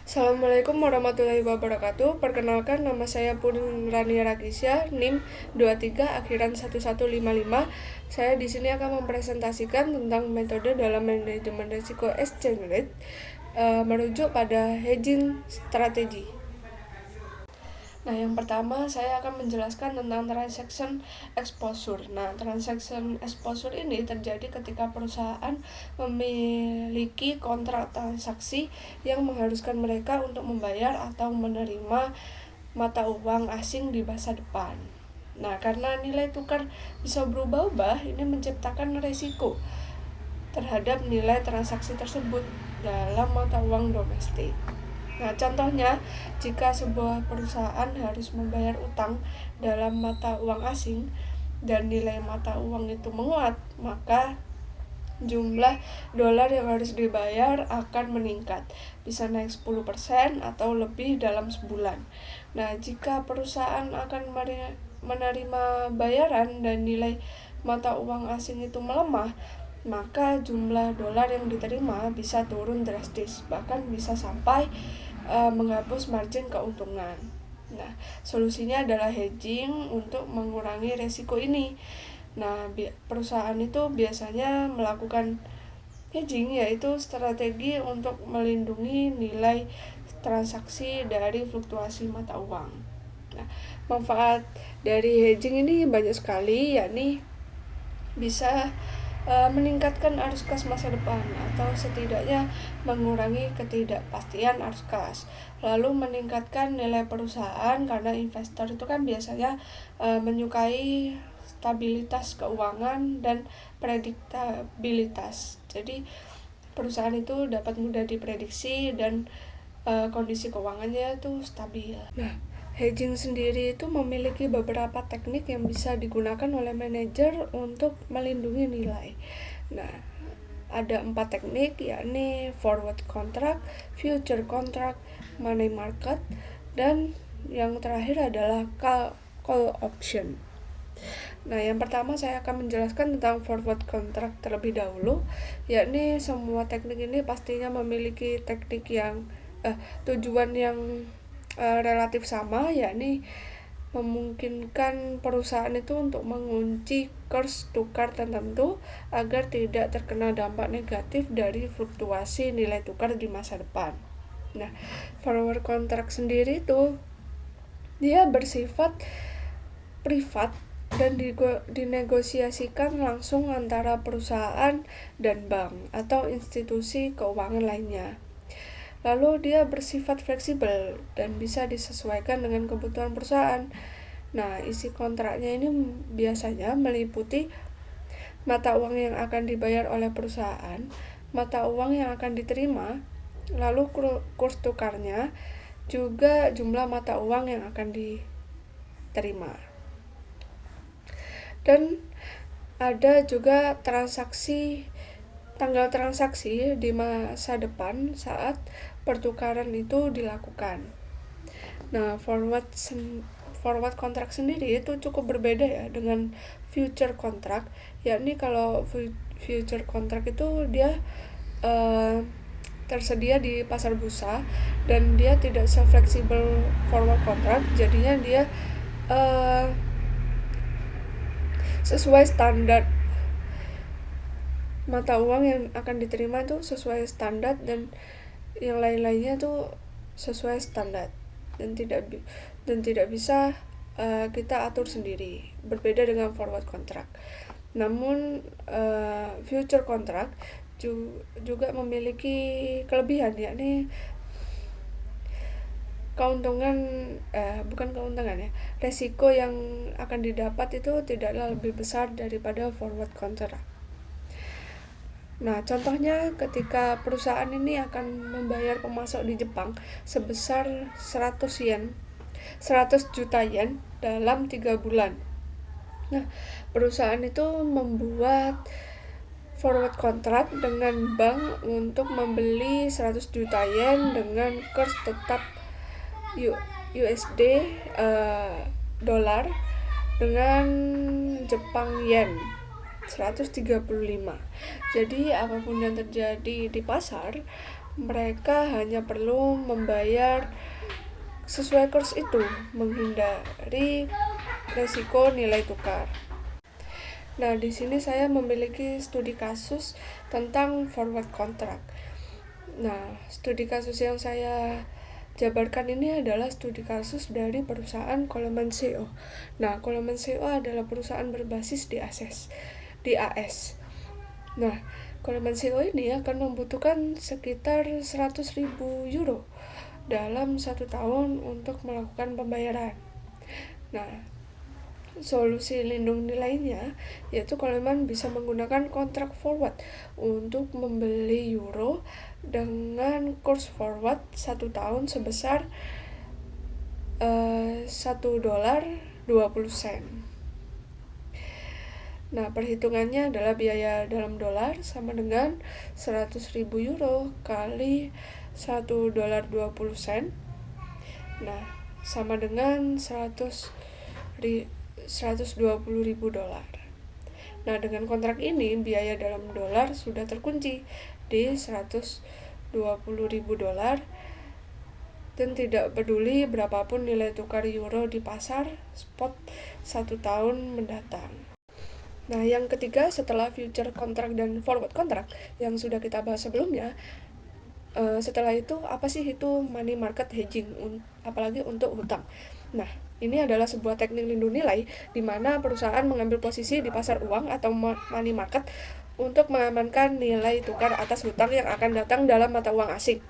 Assalamualaikum warahmatullahi wabarakatuh. Perkenalkan, nama saya Pun Rania Rakisya, NIM 23 akhiran 1155. Saya di sini akan mempresentasikan tentang metode dalam manajemen risiko exchange rate merujuk pada hedging strategi. Nah, yang pertama saya akan menjelaskan tentang transaction exposure. Nah, transaction exposure ini terjadi ketika perusahaan memiliki kontrak transaksi yang mengharuskan mereka untuk membayar atau menerima mata uang asing di masa depan. Nah, karena nilai tukar bisa berubah-ubah, ini menciptakan risiko terhadap nilai transaksi tersebut dalam mata uang domestik. Nah, contohnya, jika sebuah perusahaan harus membayar utang dalam mata uang asing dan nilai mata uang itu menguat, maka jumlah dolar yang harus dibayar akan meningkat, bisa naik 10% atau lebih dalam sebulan. Nah, jika perusahaan akan menerima bayaran dan nilai mata uang asing itu melemah, maka jumlah dolar yang diterima bisa turun drastis, bahkan bisa sampai menghapus margin keuntungan. Nah, solusinya adalah hedging untuk mengurangi resiko ini. Nah, perusahaan itu biasanya melakukan hedging, yaitu strategi untuk melindungi nilai transaksi dari fluktuasi mata uang. Nah, manfaat dari hedging ini banyak sekali, yakni bisa meningkatkan arus kas masa depan atau setidaknya mengurangi ketidakpastian arus kas, lalu meningkatkan nilai perusahaan karena investor itu kan biasanya menyukai stabilitas keuangan dan prediktabilitas. Jadi perusahaan itu dapat mudah diprediksi dan kondisi keuangannya itu stabil. Nah, hedging sendiri itu memiliki beberapa teknik yang bisa digunakan oleh manajer untuk melindungi nilai. Nah, ada 4 teknik, yakni forward contract, future contract, money market, dan yang terakhir adalah call option. Nah, yang pertama saya akan menjelaskan tentang forward contract terlebih dahulu, yakni semua teknik ini pastinya memiliki teknik yang tujuan yang relatif sama, yakni memungkinkan perusahaan itu untuk mengunci kurs tukar tertentu agar tidak terkena dampak negatif dari fluktuasi nilai tukar di masa depan. Nah, forward contract sendiri itu dia bersifat privat dan dinegosiasikan langsung antara perusahaan dan bank atau institusi keuangan lainnya. Lalu dia bersifat fleksibel dan bisa disesuaikan dengan kebutuhan perusahaan. Nah, isi kontraknya ini biasanya meliputi mata uang yang akan dibayar oleh perusahaan, mata uang yang akan diterima, lalu kurs tukarnya, juga jumlah mata uang yang akan diterima. Dan ada juga tanggal transaksi di masa depan saat pertukaran itu dilakukan. Nah, forward contract sendiri itu cukup berbeda ya dengan future contract, yakni kalau future contract itu dia tersedia di pasar bursa dan dia tidak se-fleksibel forward contract, jadinya dia sesuai standar mata uang yang akan diterima itu sesuai standar dan yang lain-lainnya tuh sesuai standar dan tidak bisa kita atur sendiri, berbeda dengan forward contract. Namun future contract juga memiliki kelebihan, yakni resiko yang akan didapat itu tidaklah lebih besar daripada forward contract. Nah, contohnya ketika perusahaan ini akan membayar pemasok di Jepang sebesar 100 juta yen dalam 3 bulan. Nah, perusahaan itu membuat forward contract dengan bank untuk membeli 100 juta yen dengan kurs tetap USD dolar dengan Jepang yen 135. Jadi apapun yang terjadi di pasar, mereka hanya perlu membayar sesuai kurs itu, menghindari resiko nilai tukar. Nah, di sini saya memiliki studi kasus tentang forward contract. Nah, studi kasus yang saya jabarkan ini adalah studi kasus dari perusahaan Coleman CO. Nah, Coleman CO adalah perusahaan berbasis di AS. Nah, Coleman CO ini akan membutuhkan sekitar 100.000 euro dalam 1 tahun untuk melakukan pembayaran. Nah, solusi lindung nilainya yaitu Coleman bisa menggunakan kontrak forward untuk membeli euro dengan kurs forward 1 tahun sebesar $1.20. Nah, perhitungannya adalah biaya dalam dolar sama dengan 100.000 euro kali $1.20. Nah, sama dengan 120.000 dolar. Nah, dengan kontrak ini biaya dalam dolar sudah terkunci di 120.000 dolar dan tidak peduli berapapun nilai tukar euro di pasar spot 1 tahun mendatang. Nah, yang ketiga setelah future contract dan forward contract yang sudah kita bahas sebelumnya, setelah itu apa sih itu money market hedging, apalagi untuk hutang. Nah, ini adalah sebuah teknik lindung nilai di mana perusahaan mengambil posisi di pasar uang atau money market untuk mengamankan nilai tukar atas hutang yang akan datang dalam mata uang asing.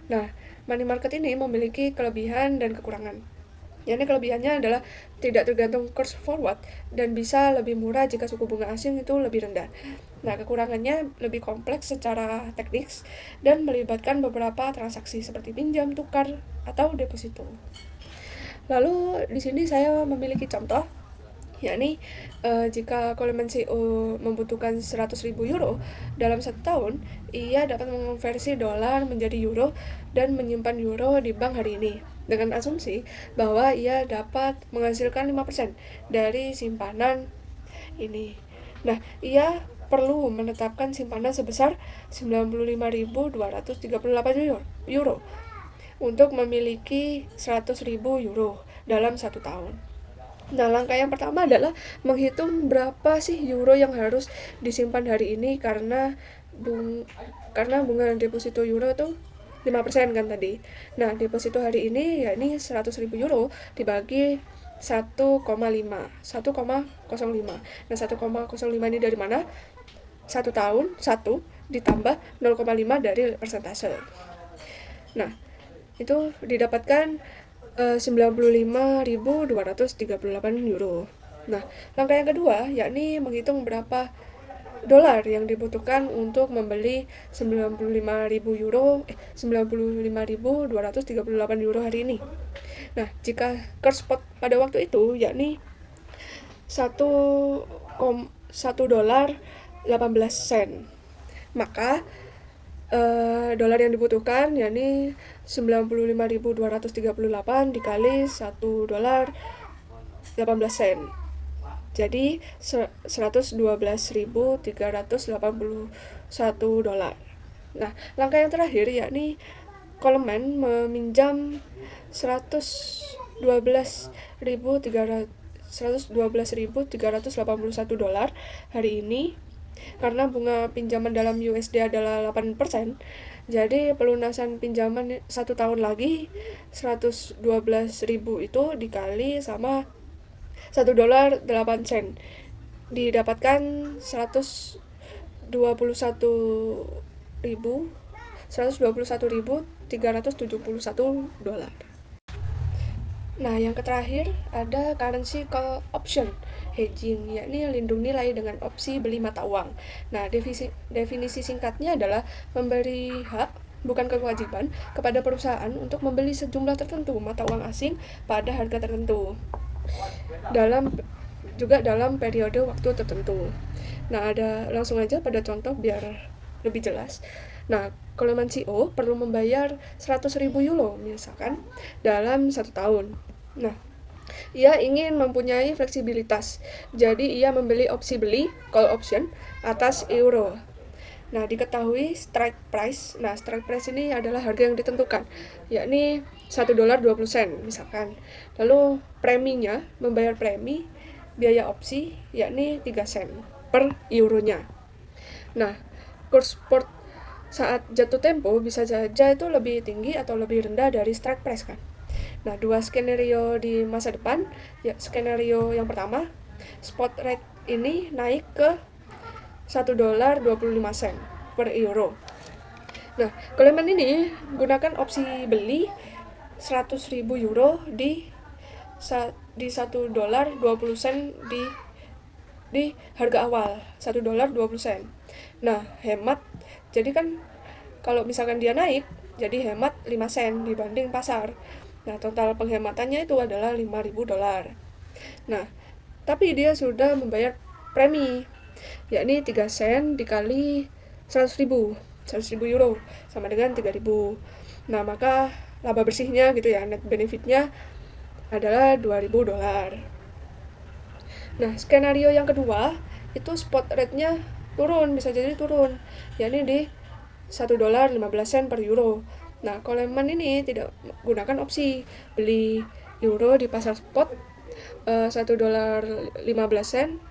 Nah, money market ini memiliki kelebihan dan kekurangan. Yang kelebihannya adalah tidak tergantung kurs forward dan bisa lebih murah jika suku bunga asing itu lebih rendah. Nah, kekurangannya lebih kompleks secara teknis dan melibatkan beberapa transaksi seperti pinjam, tukar, atau deposito. Lalu di sini saya memiliki contoh, yakni jika Coleman CO membutuhkan 100.000 euro dalam 1 tahun, ia dapat mengonversi dolar menjadi euro dan menyimpan euro di bank hari ini dengan asumsi bahwa ia dapat menghasilkan 5% dari simpanan ini. Nah, ia perlu menetapkan simpanan sebesar 95.238 euro untuk memiliki 100.000 euro dalam 1 tahun. Nah, langkah yang pertama adalah menghitung berapa sih euro yang harus disimpan hari ini karena bunga deposito euro itu 5% kan tadi. Nah, deposito hari ini yakni 100.000 euro dibagi 1,05. Nah, 1,05 ini dari mana? 1 tahun, 1 ditambah 0,5 dari persentase. Nah, itu didapatkan 95.238 euro. Nah, langkah yang kedua yakni menghitung berapa dolar yang dibutuhkan untuk membeli 95.238 euro hari ini. Nah, jika kurs spot pada waktu itu yakni 1 dolar 18 sen, maka dolar yang dibutuhkan yakni 95.238 dikali 1 dolar 18 sen. Jadi 112.381 dolar. Nah, langkah yang terakhir yakni Coleman meminjam 112.381 dolar hari ini karena bunga pinjaman dalam USD adalah 8%. Jadi pelunasan pinjaman 1 tahun lagi 112.000 itu dikali sama 1 dolar 8 sen didapatkan 121.371 dolar. Nah, yang terakhir ada currency call option hedging, yakni lindung nilai dengan opsi beli mata uang. Nah, definisi singkatnya adalah memberi hak, bukan kewajiban, kepada perusahaan untuk membeli sejumlah tertentu mata uang asing pada harga tertentu dalam periode waktu tertentu. Nah, langsung aja pada contoh biar lebih jelas. Nah, Coleman CO perlu membayar 100.000 euro misalkan dalam 1 tahun. Nah, ia ingin mempunyai fleksibilitas, jadi ia membeli opsi beli call option atas euro. Nah, diketahui strike price. Nah, strike price ini adalah harga yang ditentukan, yakni $1.20 misalkan. Lalu preminya, membayar premi biaya opsi, yakni 3 sen per euronya. Nah, kurs spot saat jatuh tempo bisa saja itu lebih tinggi atau lebih rendah dari strike price kan. Nah, dua skenario di masa depan, ya skenario yang pertama, spot rate ini naik ke $1.25 per euro. Nah, Coleman ini gunakan opsi beli 100.000 euro di $1.20 di harga awal $1.20. Nah, hemat. Jadi kan kalau misalkan dia naik, jadi hemat 5 sen dibanding pasar. Nah, total penghematannya itu adalah $5.000. Nah, tapi dia sudah membayar premi, yakni 3 sen dikali 100.000 euro sama dengan 3.000. Nah, maka laba bersihnya gitu ya, net benefitnya adalah $2.000. Nah, skenario yang kedua itu spot rate-nya turun, bisa jadi turun, yakni di $1.15 per euro. Nah, Coleman ini tidak gunakan opsi beli euro di pasar spot $1.15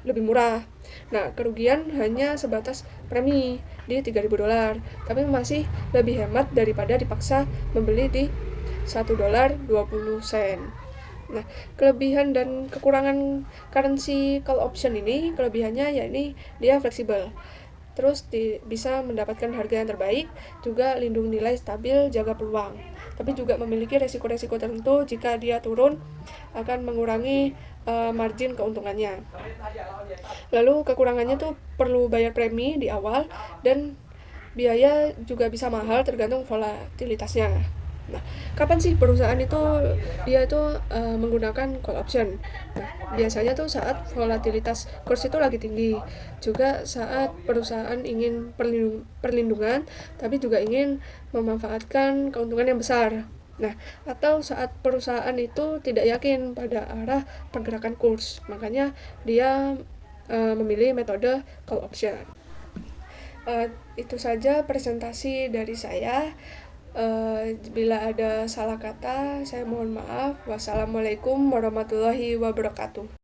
lebih murah. Nah, kerugian hanya sebatas premi di $3.000, tapi masih lebih hemat daripada dipaksa membeli di $1.20. Nah, kelebihan dan kekurangan currency call option ini, kelebihannya yakni dia fleksibel. Terus bisa mendapatkan harga yang terbaik, juga lindung nilai stabil, jaga peluang. Tapi juga memiliki resiko-resiko tertentu jika dia turun akan mengurangi margin keuntungannya. Lalu kekurangannya tuh perlu bayar premi di awal dan biaya juga bisa mahal tergantung volatilitasnya. Nah, kapan sih perusahaan itu menggunakan call option? Nah, biasanya tuh saat volatilitas kurs itu lagi tinggi, juga saat perusahaan ingin perlindungan, tapi juga ingin memanfaatkan keuntungan yang besar. Nah, atau saat perusahaan itu tidak yakin pada arah pergerakan kurs, makanya dia memilih metode call option. Itu saja presentasi dari saya. Bila ada salah kata, saya mohon maaf. Wassalamualaikum warahmatullahi wabarakatuh.